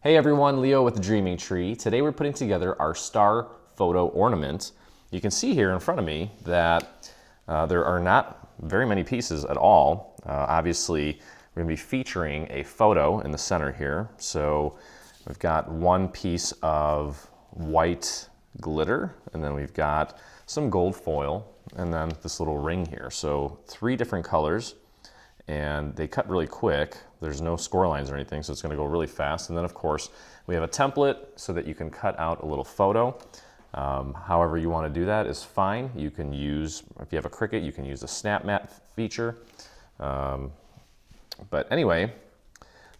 Hey everyone, Leo with the Dreaming Tree. Today we're putting together our star photo ornament. You can see here in front of me that there are not very many pieces at all. Obviously, we're going to be featuring a photo in the center here. So we've got one piece of white glitter, and then we've got some gold foil, and then this little ring here. So 3 different colors, and they cut really quick. There's no score lines or anything, so it's going to go really fast. And then of course we have a template so that you can cut out a little photo. However you want to do that is fine. You can use, if you have a Cricut, you can use the snap mat feature. But anyway,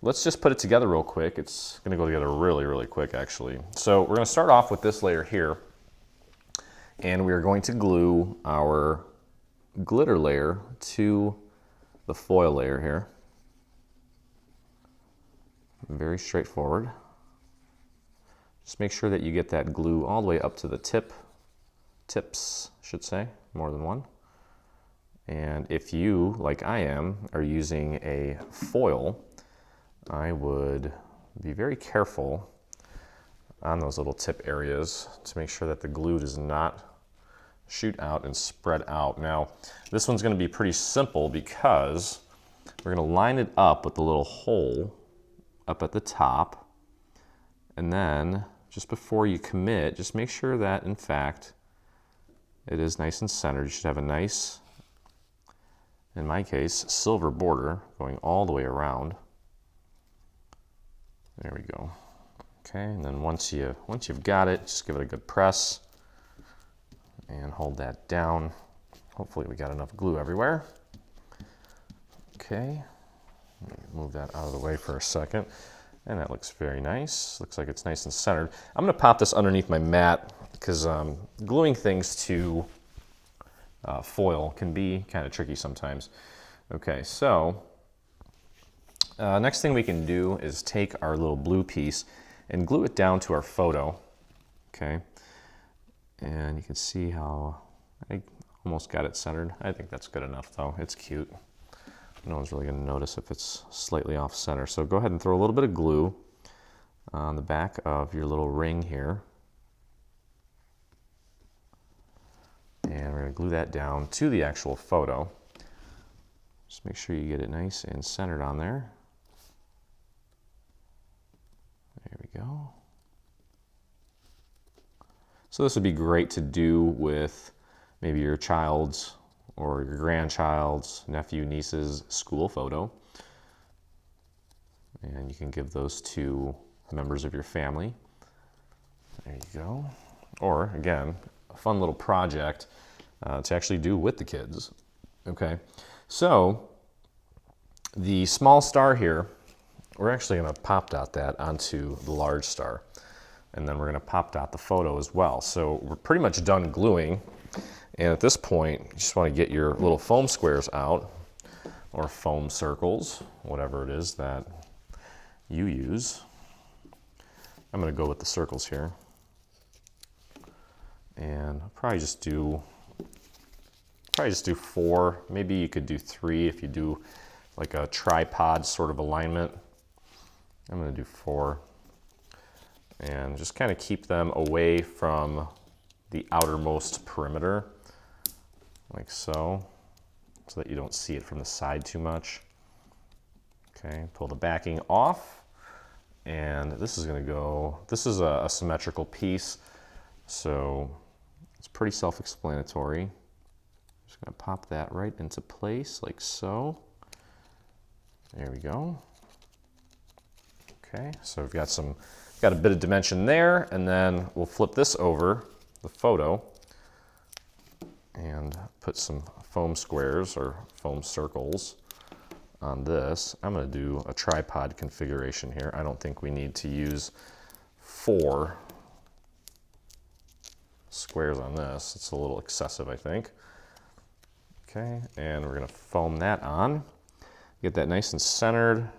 let's just put it together real quick. It's going to go together really quick actually. So we're going to start off with this layer here, and we're going to glue our glitter layer to the foil layer here. Very straightforward. Just make sure that you get that glue all the way up to the tips, I should say, more than one. And if you, like I am, are using a foil, I would be very careful on those little tip areas to make sure that the glue does not shoot out and spread out. Now, this one's going to be pretty simple because we're going to line it up with the little hole up at the top, and then just before you commit, just make sure that in fact it is nice and centered. You should have a nice, in my case, silver border going all the way around. There we go. Okay, and then once you've got it, just give it a good press and hold that down. Hopefully we got enough glue everywhere. Okay, let me move that out of the way for a second. And that looks very nice. Looks like it's nice and centered. I'm gonna pop this underneath my mat because gluing things to foil can be kind of tricky sometimes. Okay, so next thing we can do is take our little blue piece and glue it down to our photo. Okay, and you can see how I almost got it centered. I think that's good enough though. It's cute. No one's really going to notice if it's slightly off center. So go ahead and throw a little bit of glue on the back of your little ring here. And we're going to glue that down to the actual photo. Just make sure you get it nice and centered on there. There we go. So this would be great to do with maybe your child's or your grandchild's, nephew, niece's school photo. And you can give those to members of your family. There you go. Or again, a fun little project to actually do with the kids. Okay, so the small star here, we're actually gonna pop dot that onto the large star. And then we're gonna pop dot the photo as well. So we're pretty much done gluing. And at this point, you just want to get your little foam squares out, or foam circles, whatever it is that you use. I'm going to go with the circles here. And I'll probably just do 4. Maybe you could do 3 if you do like a tripod sort of alignment. I'm going to do 4. And just kind of keep them away from the outermost perimeter, like so that you don't see it from the side too much. Okay, pull the backing off, and this is going to go, this is a symmetrical piece, so it's pretty self-explanatory. Just going to pop that right into place like so. There we go. Okay, so we've got a bit of dimension there, and then we'll flip this over the photo and put some foam squares or foam circles on this. I'm going to do a tripod configuration here. I don't think we need to use 4 squares on this. It's a little excessive, I think. Okay, and we're going to foam that on. Get that nice and centered.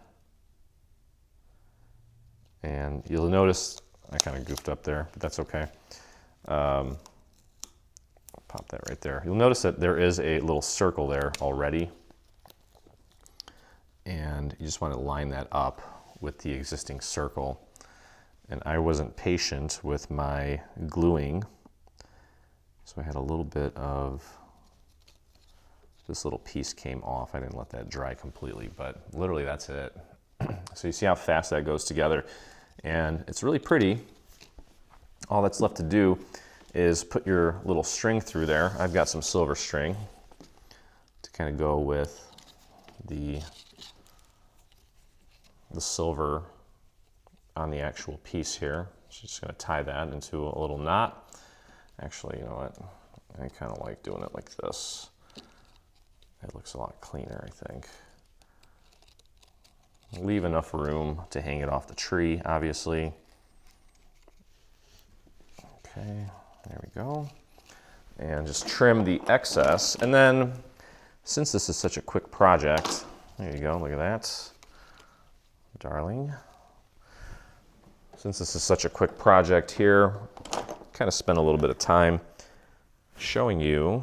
And you'll notice I kind of goofed up there, but that's okay. Pop that right there. You'll notice that there is a little circle there already. And you just want to line that up with the existing circle. and I wasn't patient with my gluing. So I had a little bit of, this little piece came off. I didn't let that dry completely, but literally that's it. So you see how fast that goes together, and it's really pretty. All that's left to do is put your little string through there. I've got some silver string to kind of go with the silver on the actual piece here. So just going to tie that into a little knot. Actually, you know what? I kind of like doing it like this. It looks a lot cleaner, I think. Leave enough room to hang it off the tree, obviously. Okay, there we go. And just trim the excess. And then, since this is such a quick project, there you go, look at that, darling. Since this is such a quick project here, kind of spend a little bit of time showing you,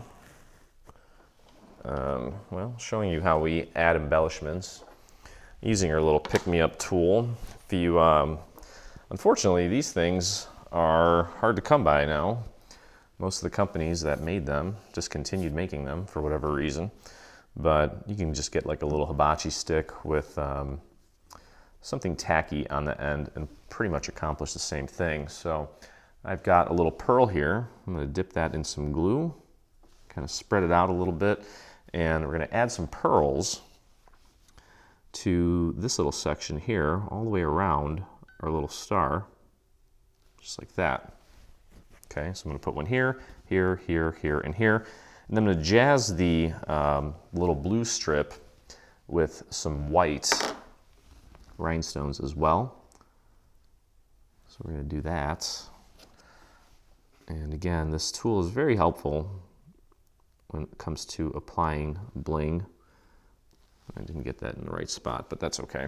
showing you how we add embellishments using our little pick-me-up tool. If you, unfortunately, these things are hard to come by now. Most of the companies that made them discontinued making them for whatever reason, but you can just get like a little hibachi stick with something tacky on the end and pretty much accomplish the same thing. So I've got a little pearl here. I'm going to dip that in some glue, kind of spread it out a little bit, and we're going to add some pearls to this little section here, all the way around our little star, just like that. Okay, so I'm going to put one here, here, here, here, and here. And then I'm going to jazz the little blue strip with some white rhinestones as well. So we're going to do that. And again, this tool is very helpful when it comes to applying bling. I didn't get that in the right spot, but that's okay.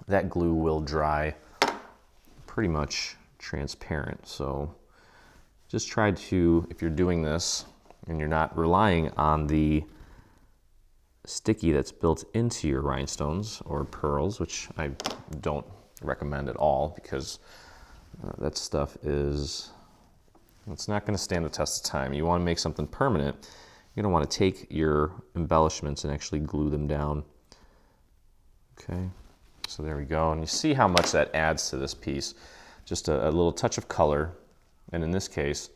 That glue will dry pretty much transparent. So just try to, if you're doing this and you're not relying on the sticky that's built into your rhinestones or pearls, which I don't recommend at all, because that stuff is, it's not going to stand the test of time. You want to make something permanent. You're going to want to take your embellishments and actually glue them down. Okay, so there we go. And you see how much that adds to this piece. Just a little touch of color. And in this case,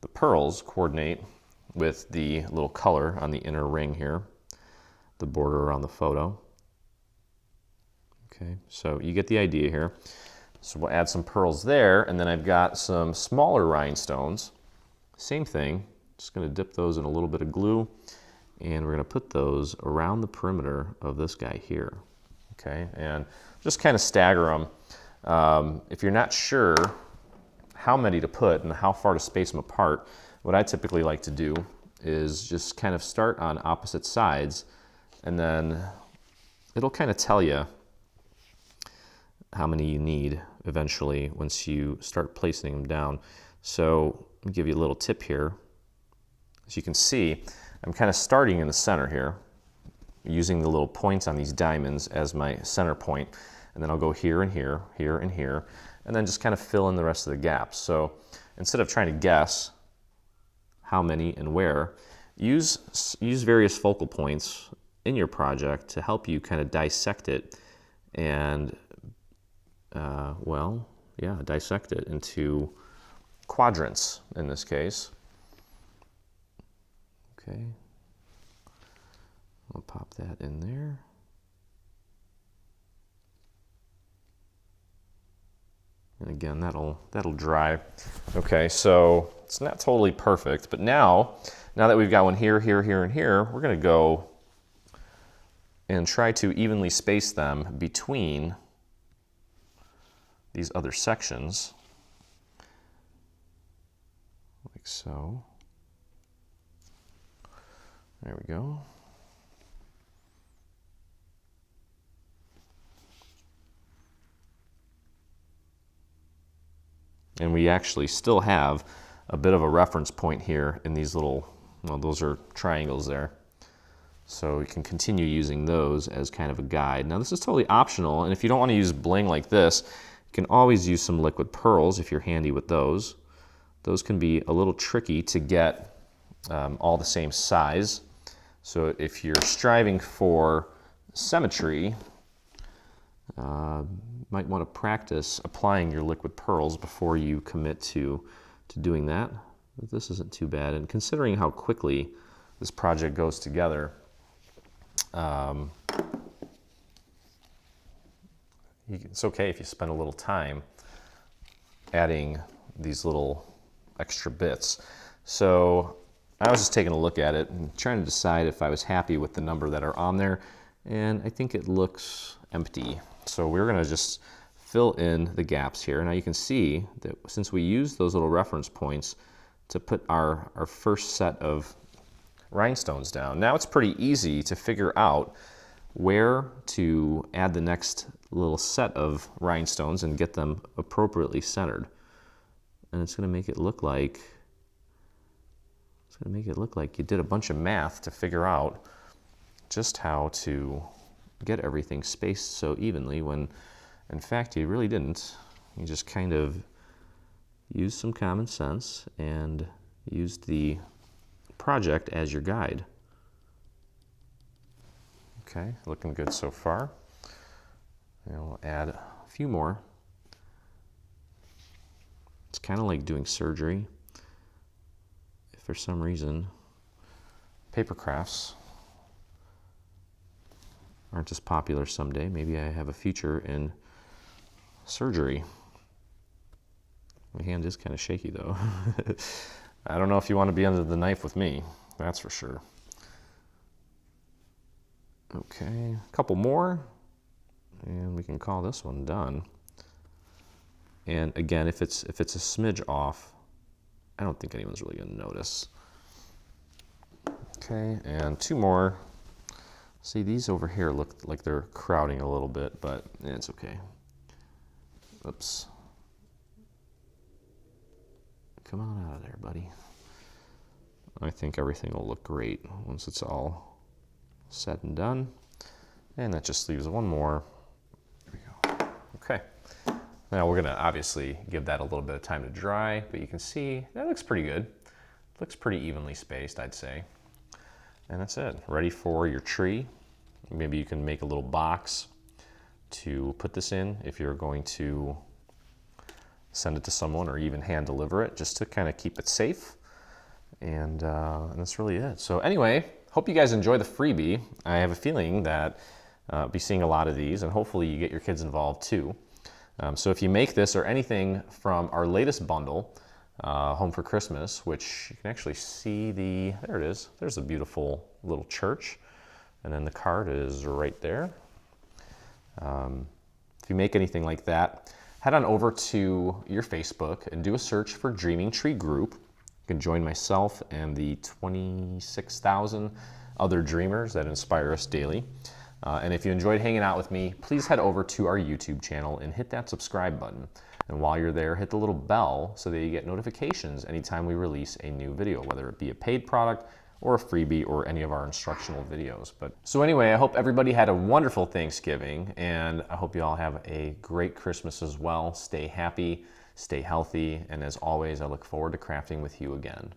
the pearls coordinate with the little color on the inner ring here, the border around the photo. Okay, so you get the idea here. So we'll add some pearls there, and then I've got some smaller rhinestones. Same thing, just going to dip those in a little bit of glue, and we're going to put those around the perimeter of this guy here. Okay, and just kind of stagger them. If you're not sure how many to put and how far to space them apart, what I typically like to do is just kind of start on opposite sides, and then it'll kind of tell you how many you need eventually once you start placing them down. So let me give you a little tip here. As you can see, I'm kind of starting in the center here, using the little points on these diamonds as my center point, and then I'll go here and here, here and here, and then just kind of fill in the rest of the gaps. So instead of trying to guess how many and where, use various focal points in your project to help you kind of dissect it and dissect it into quadrants in this case. Okay, I'll pop that in there. And again, that'll dry. Okay, so it's not totally perfect, but now that we've got one here, here, here, and here, we're gonna go and try to evenly space them between these other sections, like so. There we go. And we actually still have a bit of a reference point here in these little, well, those are triangles there. So we can continue using those as kind of a guide. Now this is totally optional, and if you don't want to use bling like this, You can always use some liquid pearls if you're handy with those. Those can be a little tricky to get all the same size. So if you're striving for symmetry, might want to practice applying your liquid pearls before you commit to doing that. But this isn't too bad, and considering how quickly this project goes together, it's okay if you spend a little time adding these little extra bits. So I was just taking a look at it and trying to decide if I was happy with the number that are on there, and I think it looks empty. So we're going to just fill in the gaps here. Now you can see that since we used those little reference points to put our first set of rhinestones down, now it's pretty easy to figure out where to add the next little set of rhinestones and get them appropriately centered. And it's going to make it look like you did a bunch of math to figure out just how to get everything spaced so evenly, when in fact you really didn't. You just kind of used some common sense and used the project as your guide. Okay, looking good so far. And we'll add a few more. It's kind of like doing surgery. If for some reason paper crafts aren't as popular someday, maybe I have a future in surgery. My hand is kind of shaky though. I don't know if you want to be under the knife with me, that's for sure. Okay, a couple more, and we can call this one done. And again, if it's a smidge off, I don't think anyone's really gonna notice. Okay, and two more. See, these over here look like they're crowding a little bit, but it's okay. Oops. Come on out of there, buddy. I think everything will look great once it's all said and done. And that just leaves one more. There we go. Okay. Now we're gonna obviously give that a little bit of time to dry, but you can see that looks pretty good. Looks pretty evenly spaced, I'd say. And that's it, ready for your tree. Maybe you can make a little box to put this in if you're going to send it to someone or even hand deliver it, just to kind of keep it safe. And that's really it. So anyway, hope you guys enjoy the freebie. I have a feeling that I'll be seeing a lot of these, and hopefully you get your kids involved too. So if you make this or anything from our latest bundle, Home for Christmas, which you can actually see there it is. There's a beautiful little church. And then the card is right there. If you make anything like that, head on over to your Facebook and do a search for Dreaming Tree Group. You can join myself and the 26,000 other dreamers that inspire us daily. And if you enjoyed hanging out with me, please head over to our YouTube channel and hit that subscribe button. And while you're there, hit the little bell so that you get notifications anytime we release a new video, whether it be a paid product or a freebie or any of our instructional videos. So anyway, I hope everybody had a wonderful Thanksgiving, and I hope you all have a great Christmas as well. Stay happy, stay healthy, and as always, I look forward to crafting with you again.